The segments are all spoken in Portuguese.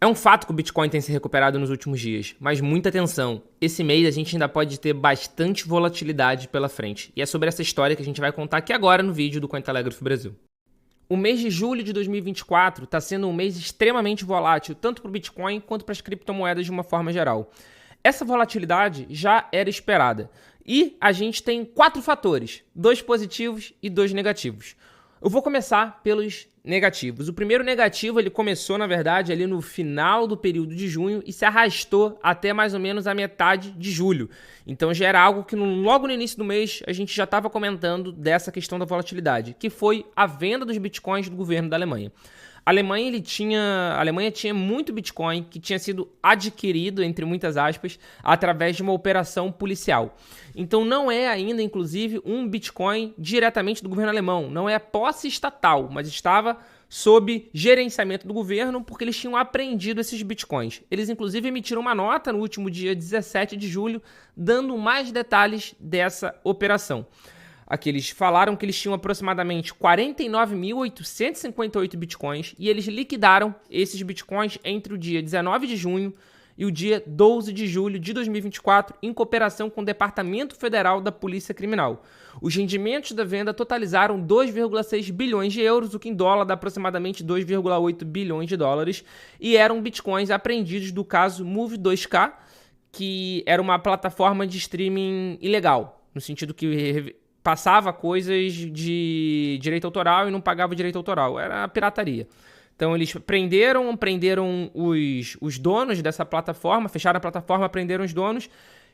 É um fato que o Bitcoin tem se recuperado nos últimos dias, mas muita atenção, esse mês a gente ainda pode ter bastante volatilidade pela frente. E é sobre essa história que a gente vai contar aqui agora no vídeo do Cointelegraph Brasil. O mês de julho de 2024 está sendo um mês extremamente volátil, tanto para o Bitcoin quanto para as criptomoedas de uma forma geral. Essa volatilidade já era esperada. E a gente tem 4 fatores, 2 positivos e 2 negativos. Eu vou começar pelos negativos. O primeiro negativo, ele começou, na verdade, ali no final do período de junho e se arrastou até mais ou menos a metade de julho. Então já era algo que logo no início do mês a gente já estava comentando dessa questão da volatilidade, que foi a venda dos bitcoins do governo da Alemanha. A Alemanha tinha muito Bitcoin que tinha sido adquirido, entre muitas aspas, através de uma operação policial. Então não é ainda, inclusive, um Bitcoin diretamente do governo alemão. Não é posse estatal, mas estava sob gerenciamento do governo porque eles tinham apreendido esses Bitcoins. Eles, inclusive, emitiram uma nota no último dia 17 de julho, dando mais detalhes dessa operação. Aqui eles falaram que eles tinham aproximadamente 49.858 bitcoins e eles liquidaram esses bitcoins entre o dia 19 de junho e o dia 12 de julho de 2024 em cooperação com o Departamento Federal da Polícia Criminal. Os rendimentos da venda totalizaram 2,6 bilhões de euros, o que em dólar dá aproximadamente 2,8 bilhões de dólares, e eram bitcoins apreendidos do caso Move2K, que era uma plataforma de streaming ilegal, no sentido que passava coisas de direito autoral e não pagava direito autoral. Era pirataria. Então eles prenderam os donos dessa plataforma, fecharam a plataforma, prenderam os donos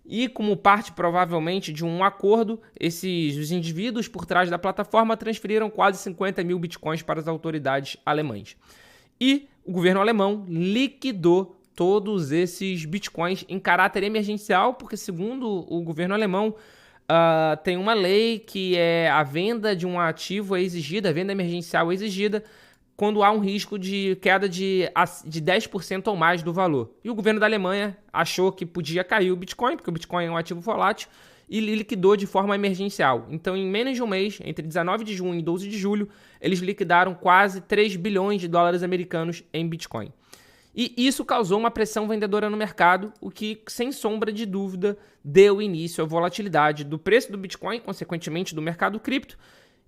e, como parte provavelmente de um acordo, os indivíduos por trás da plataforma transferiram quase 50 mil bitcoins para as autoridades alemãs. E o governo alemão liquidou todos esses bitcoins em caráter emergencial, porque, segundo o governo alemão, tem uma lei que é a venda de um ativo é exigida, a venda emergencial é exigida quando há um risco de queda de 10% ou mais do valor. E o governo da Alemanha achou que podia cair o Bitcoin, porque o Bitcoin é um ativo volátil, e liquidou de forma emergencial. Então, em menos de um mês, entre 19 de junho e 12 de julho, eles liquidaram quase 3 bilhões de dólares americanos em Bitcoin. E isso causou uma pressão vendedora no mercado, o que, sem sombra de dúvida, deu início à volatilidade do preço do Bitcoin, consequentemente do mercado cripto,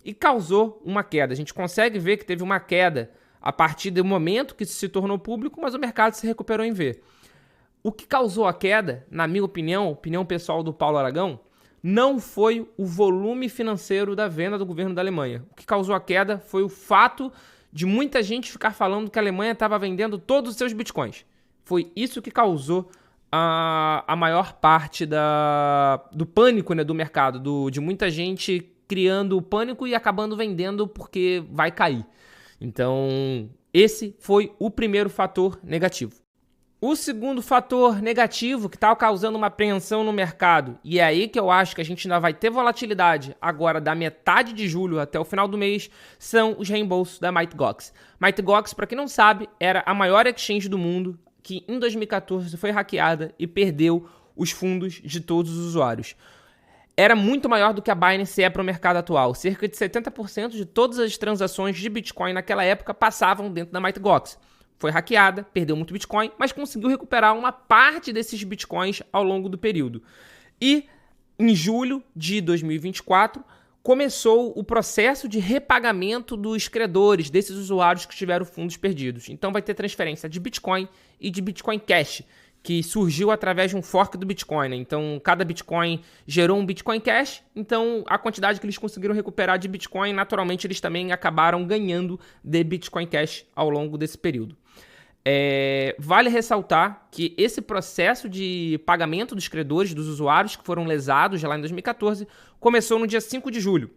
e causou uma queda. A gente consegue ver que teve uma queda a partir do momento que isso se tornou público, mas o mercado se recuperou em V. O que causou a queda, na minha opinião pessoal do Paulo Aragão, não foi o volume financeiro da venda do governo da Alemanha. O que causou a queda foi o fato de muita gente ficar falando que a Alemanha estava vendendo todos os seus bitcoins. Foi isso que causou a maior parte do pânico, né, do mercado, de muita gente criando o pânico e acabando vendendo porque vai cair. Então, esse foi o primeiro fator negativo. O segundo fator negativo que está causando uma apreensão no mercado, e é aí que eu acho que a gente ainda vai ter volatilidade agora da metade de julho até o final do mês, são os reembolsos da Mt. Gox. Mt. Gox, para quem não sabe, era a maior exchange do mundo que em 2014 foi hackeada e perdeu os fundos de todos os usuários. Era muito maior do que a Binance é para o mercado atual. Cerca de 70% de todas as transações de Bitcoin naquela época passavam dentro da Mt. Gox. Foi hackeada, perdeu muito Bitcoin, mas conseguiu recuperar uma parte desses Bitcoins ao longo do período. E em julho de 2024, começou o processo de repagamento dos credores, desses usuários que tiveram fundos perdidos. Então vai ter transferência de Bitcoin e de Bitcoin Cash, que surgiu através de um fork do Bitcoin, né? Então, cada Bitcoin gerou um Bitcoin Cash, então a quantidade que eles conseguiram recuperar de Bitcoin, naturalmente, eles também acabaram ganhando de Bitcoin Cash ao longo desse período. Vale ressaltar que esse processo de pagamento dos credores, dos usuários que foram lesados já lá em 2014, começou no dia 5 de julho,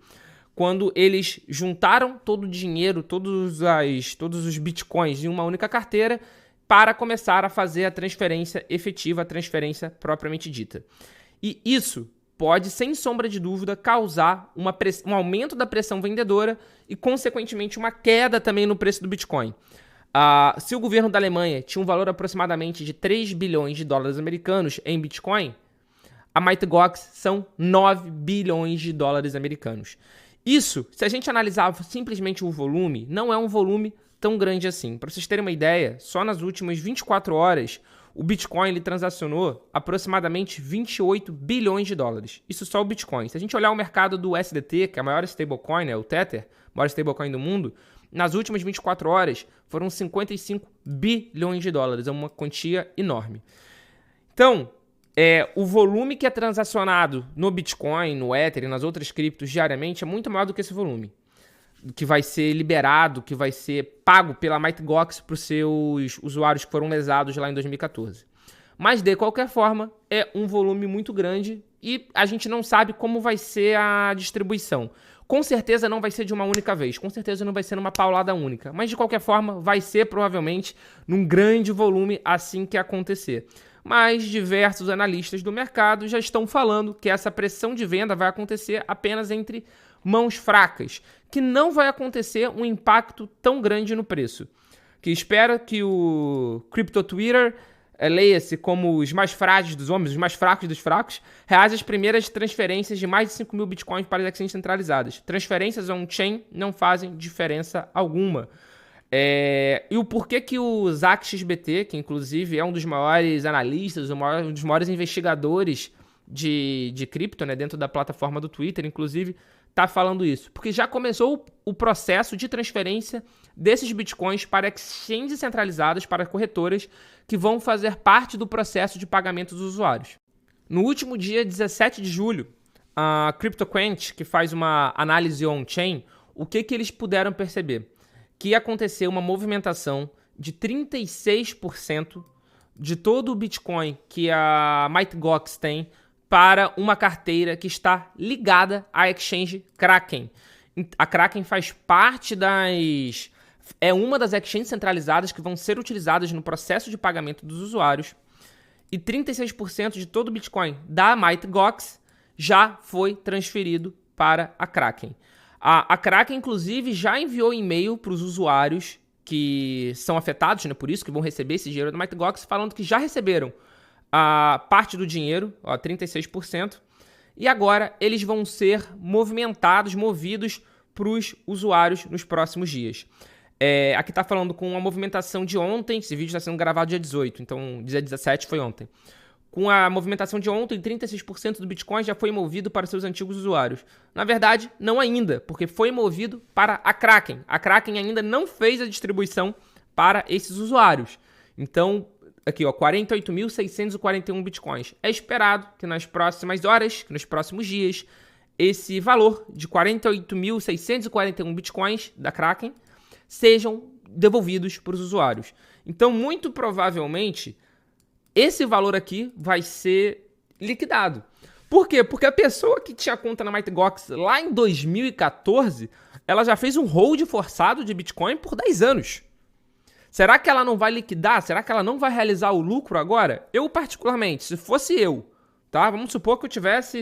quando eles juntaram todo o dinheiro, todos os Bitcoins em uma única carteira, para começar a fazer a transferência efetiva, a transferência propriamente dita. E isso pode, sem sombra de dúvida, causar um aumento da pressão vendedora e, consequentemente, uma queda também no preço do Bitcoin. Se o governo da Alemanha tinha um valor aproximadamente de 3 bilhões de dólares americanos em Bitcoin, a Mt. Gox são 9 bilhões de dólares americanos. Isso, se a gente analisar simplesmente o volume, não é um volume tão grande assim. Para vocês terem uma ideia, só nas últimas 24 horas, o Bitcoin ele transacionou aproximadamente 28 bilhões de dólares. Isso só o Bitcoin. Se a gente olhar o mercado do USDT, que é a maior stablecoin, o Tether, o maior stablecoin do mundo, nas últimas 24 horas foram 55 bilhões de dólares. É uma quantia enorme. Então, o volume que é transacionado no Bitcoin, no Ether e nas outras criptos diariamente é muito maior do que esse volume. Que vai ser liberado, que vai ser pago pela Mt. Gox para os seus usuários que foram lesados lá em 2014. Mas, de qualquer forma, é um volume muito grande e a gente não sabe como vai ser a distribuição. Com certeza não vai ser de uma única vez, com certeza não vai ser numa paulada única, mas de qualquer forma vai ser provavelmente num grande volume assim que acontecer. Mas diversos analistas do mercado já estão falando que essa pressão de venda vai acontecer apenas entre mãos fracas, que não vai acontecer um impacto tão grande no preço. Que espera que o Crypto Twitter, leia-se como os mais frágeis dos homens, os mais fracos dos fracos, realize as primeiras transferências de mais de 5 mil bitcoins para as exchanges centralizadas. Transferências on-chain não fazem diferença alguma. E o porquê que o ZachXBT, que inclusive é um dos maiores analistas, um dos maiores investigadores de cripto, né, dentro da plataforma do Twitter, inclusive, está falando isso? Porque já começou o processo de transferência desses bitcoins para exchanges centralizadas, para corretoras, que vão fazer parte do processo de pagamento dos usuários. No último dia 17 de julho, a CryptoQuant, que faz uma análise on-chain, o que eles puderam perceber? Que aconteceu uma movimentação de 36% de todo o Bitcoin que a Mt. Gox tem para uma carteira que está ligada à exchange Kraken. A Kraken faz parte é uma das exchanges centralizadas que vão ser utilizadas no processo de pagamento dos usuários. E 36% de todo o Bitcoin da Mt. Gox já foi transferido para a Kraken. A Kraken, inclusive, já enviou e-mail para os usuários que são afetados, né, por isso, que vão receber esse dinheiro da Mt. Gox, falando que já receberam a parte do dinheiro, 36%, e agora eles vão ser movidos para os usuários nos próximos dias. Aqui está falando com a movimentação de ontem, esse vídeo está sendo gravado dia 18, então dia 17 foi ontem. Com a movimentação de ontem, 36% do Bitcoin já foi movido para seus antigos usuários. Na verdade, não ainda, porque foi movido para a Kraken. A Kraken ainda não fez a distribuição para esses usuários. Então, aqui, 48.641 Bitcoins. É esperado que nas próximas horas, que nos próximos dias, esse valor de 48.641 Bitcoins da Kraken sejam devolvidos para os usuários. Então, muito provavelmente, esse valor aqui vai ser liquidado. Por quê? Porque a pessoa que tinha conta na Mt. Gox lá em 2014, ela já fez um hold forçado de Bitcoin por 10 anos. Será que ela não vai liquidar? Será que ela não vai realizar o lucro agora? Eu, particularmente, se fosse eu, tá? Vamos supor que eu tivesse,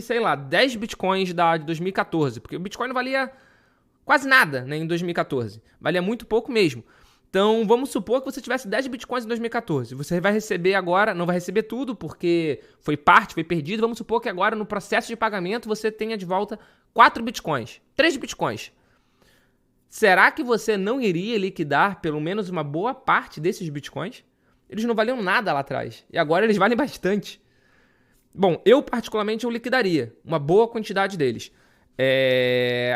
10 Bitcoins de 2014, porque o Bitcoin não valia quase nada, né, em 2014. Valia muito pouco mesmo. Então, vamos supor que você tivesse 10 Bitcoins em 2014. Você vai receber agora, não vai receber tudo, porque foi perdido. Vamos supor que agora, no processo de pagamento, você tenha de volta 4 Bitcoins, 3 Bitcoins. Será que você não iria liquidar pelo menos uma boa parte desses Bitcoins? Eles não valiam nada lá atrás, e agora eles valem bastante. Bom, eu particularmente eu liquidaria uma boa quantidade deles.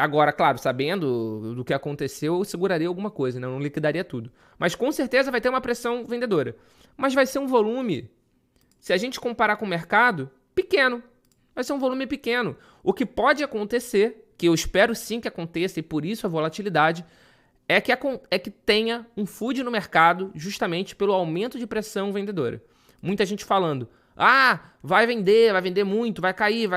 Agora, claro, sabendo do que aconteceu, eu seguraria alguma coisa, né? Eu não liquidaria tudo. Mas com certeza vai ter uma pressão vendedora. Mas vai ser um volume, se a gente comparar com o mercado, pequeno. Vai ser um volume pequeno. O que pode acontecer, que eu espero sim que aconteça, e por isso a volatilidade, é que tenha um FUD no mercado justamente pelo aumento de pressão vendedora. Muita gente falando, vai vender muito, vai cair,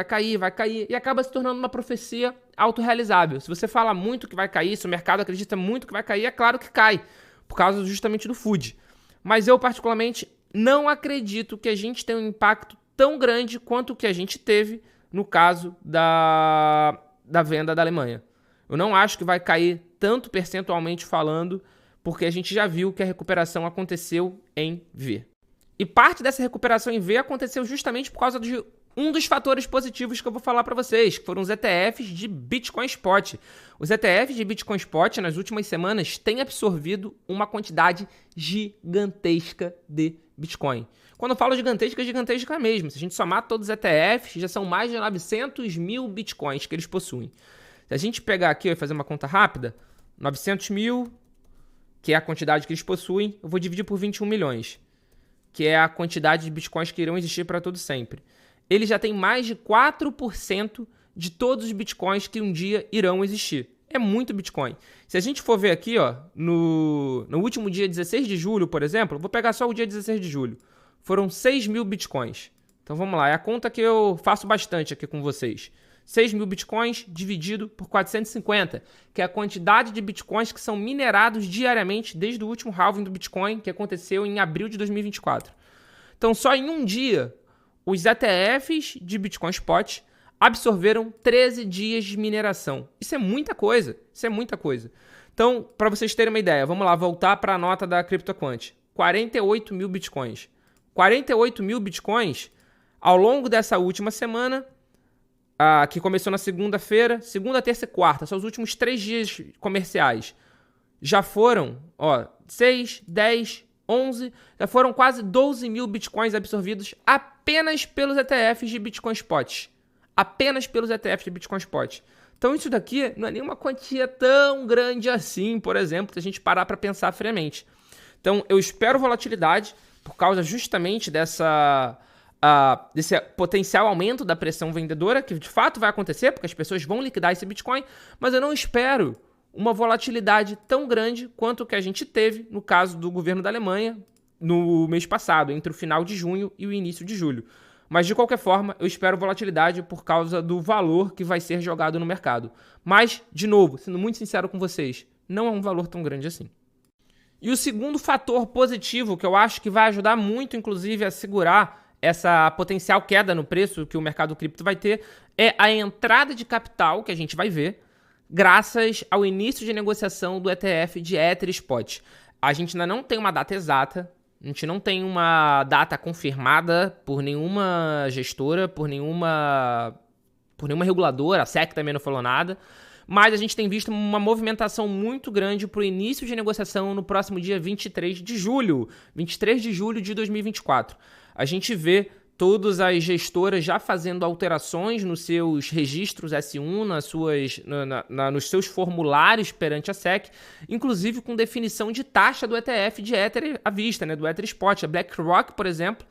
e acaba se tornando uma profecia autorrealizável. Se você fala muito que vai cair, se o mercado acredita muito que vai cair, é claro que cai, por causa justamente do FUD. Mas eu, particularmente, não acredito que a gente tenha um impacto tão grande quanto o que a gente teve no caso da venda da Alemanha. Eu não acho que vai cair tanto percentualmente falando, porque a gente já viu que a recuperação aconteceu em V. E parte dessa recuperação em V aconteceu justamente por causa de um dos fatores positivos que eu vou falar para vocês, que foram os ETFs de Bitcoin Spot. Os ETFs de Bitcoin Spot, nas últimas semanas, têm absorvido uma quantidade gigantesca de Bitcoin. Quando eu falo gigantesca, é gigantesca mesmo. Se a gente somar todos os ETFs, já são mais de 900 mil Bitcoins que eles possuem. Se a gente pegar aqui e fazer uma conta rápida, 900 mil, que é a quantidade que eles possuem, eu vou dividir por 21 milhões, que é a quantidade de Bitcoins que irão existir para todo sempre. Ele já tem mais de 4% de todos os Bitcoins que um dia irão existir. É muito Bitcoin. Se a gente for ver aqui, ó, no último dia 16 de julho, por exemplo, vou pegar só o dia 16 de julho, foram 6 mil Bitcoins. Então vamos lá, é a conta que eu faço bastante aqui com vocês. 6 mil Bitcoins dividido por 450, que é a quantidade de Bitcoins que são minerados diariamente desde o último halving do Bitcoin, que aconteceu em abril de 2024. Então, só em um dia, os ETFs de Bitcoin Spot absorveram 13 dias de mineração. Isso é muita coisa, isso é muita coisa. Então, para vocês terem uma ideia, vamos lá, voltar para a nota da CryptoQuant. 48 mil Bitcoins. 48 mil Bitcoins, ao longo dessa última semana, que começou na segunda-feira, segunda, terça e quarta, são os últimos 3 dias comerciais, já foram 6, 10, 11, já foram quase 12 mil Bitcoins absorvidos apenas pelos ETFs de Bitcoin Spot. Apenas pelos ETFs de Bitcoin Spot. Então isso daqui não é nenhuma quantia tão grande assim, por exemplo, se a gente parar para pensar friamente. Então eu espero volatilidade por causa justamente desse potencial aumento da pressão vendedora, que de fato vai acontecer, porque as pessoas vão liquidar esse Bitcoin, mas eu não espero uma volatilidade tão grande quanto que a gente teve no caso do governo da Alemanha no mês passado, entre o final de junho e o início de julho. Mas, de qualquer forma, eu espero volatilidade por causa do valor que vai ser jogado no mercado. Mas, de novo, sendo muito sincero com vocês, não é um valor tão grande assim. E o segundo fator positivo que eu acho que vai ajudar muito, inclusive, a segurar essa potencial queda no preço que o mercado cripto vai ter é a entrada de capital que a gente vai ver graças ao início de negociação do ETF de Ether Spot. A gente ainda não tem uma data exata, a gente não tem uma data confirmada por nenhuma gestora, por nenhuma reguladora, a SEC também não falou nada, mas a gente tem visto uma movimentação muito grande para o início de negociação no próximo dia 23 de julho de 2024. A gente vê todas as gestoras já fazendo alterações nos seus registros S1, nos seus formulários perante a SEC, inclusive com definição de taxa do ETF de Ether à vista, né, do Ether Spot. A BlackRock, por exemplo,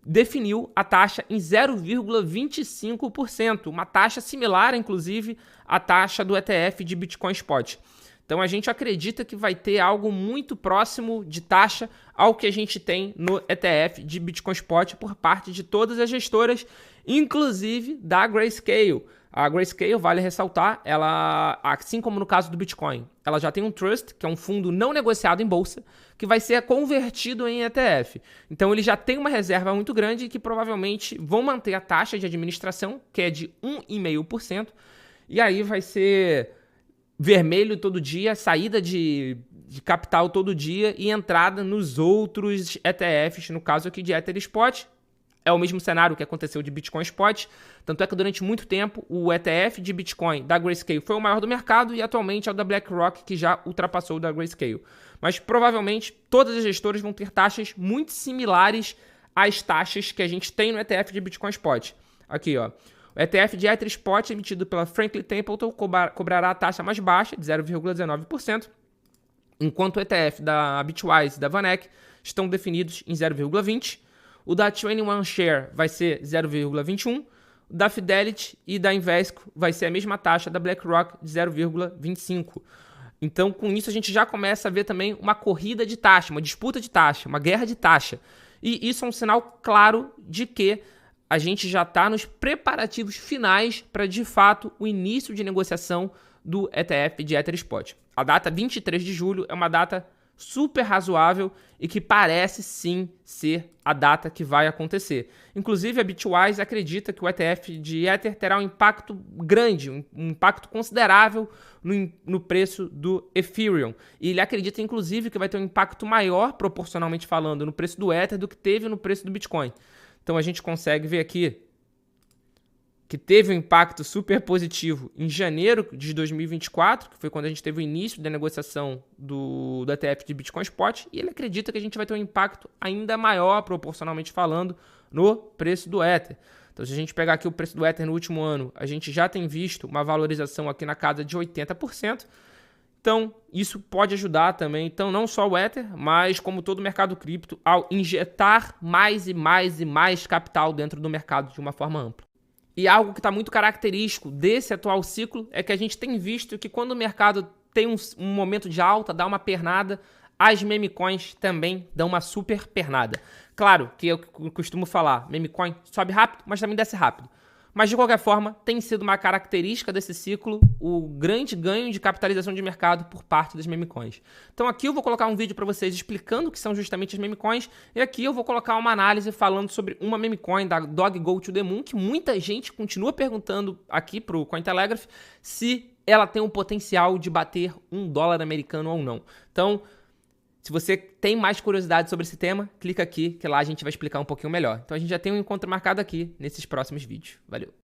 definiu a taxa em 0,25%, uma taxa similar, inclusive, à taxa do ETF de Bitcoin Spot. Então a gente acredita que vai ter algo muito próximo de taxa ao que a gente tem no ETF de Bitcoin Spot por parte de todas as gestoras, inclusive da Grayscale. A Grayscale, vale ressaltar, ela, assim como no caso do Bitcoin, ela já tem um trust, que é um fundo não negociado em bolsa, que vai ser convertido em ETF. Então ele já tem uma reserva muito grande e que provavelmente vão manter a taxa de administração, que é de 1,5%, e aí vai ser vermelho todo dia, saída de capital todo dia e entrada nos outros ETFs, no caso aqui de Ether Spot. É o mesmo cenário que aconteceu de Bitcoin Spot, tanto é que durante muito tempo o ETF de Bitcoin da Grayscale foi o maior do mercado e atualmente é o da BlackRock, que já ultrapassou o da Grayscale. Mas provavelmente todas as gestoras vão ter taxas muito similares às taxas que a gente tem no ETF de Bitcoin Spot. Aqui, ó. O ETF de Ether Spot emitido pela Franklin Templeton cobrará a taxa mais baixa, de 0,19%, enquanto o ETF da Bitwise e da VanEck estão definidos em 0,20%. O da 21 Share vai ser 0,21%. O da Fidelity e da Invesco vai ser a mesma taxa da BlackRock, de 0,25%. Então, com isso, a gente já começa a ver também uma corrida de taxa, uma disputa de taxa, uma guerra de taxa. E isso é um sinal claro de que a gente já está nos preparativos finais para, de fato, o início de negociação do ETF de Ether Spot. A data 23 de julho é uma data super razoável e que parece sim ser a data que vai acontecer. Inclusive, a Bitwise acredita que o ETF de Ether terá um impacto grande, um impacto considerável no preço do Ethereum. E ele acredita, inclusive, que vai ter um impacto maior, proporcionalmente falando, no preço do Ether do que teve no preço do Bitcoin. Então a gente consegue ver aqui que teve um impacto super positivo em janeiro de 2024, que foi quando a gente teve o início da negociação do ETF de Bitcoin Spot, e ele acredita que a gente vai ter um impacto ainda maior, proporcionalmente falando, no preço do Ether. Então, se a gente pegar aqui o preço do Ether no último ano, a gente já tem visto uma valorização aqui na casa de 80%. Então, isso pode ajudar também, então não só o Ether, mas como todo o mercado cripto, ao injetar mais e mais e mais capital dentro do mercado de uma forma ampla. E algo que está muito característico desse atual ciclo é que a gente tem visto que quando o mercado tem um momento de alta, dá uma pernada, as meme coins também dão uma super pernada. Claro que eu costumo falar, meme coin sobe rápido, mas também desce rápido. Mas de qualquer forma, tem sido uma característica desse ciclo o grande ganho de capitalização de mercado por parte das meme coins. Então aqui eu vou colocar um vídeo para vocês explicando o que são justamente as meme coins, e aqui eu vou colocar uma análise falando sobre uma meme coin da Dog Go to the Moon, que muita gente continua perguntando aqui pro Cointelegraph se ela tem um potencial de bater $1 americano ou não. Então, se você tem mais curiosidade sobre esse tema, clica aqui, que lá a gente vai explicar um pouquinho melhor. Então a gente já tem um encontro marcado aqui nesses próximos vídeos. Valeu!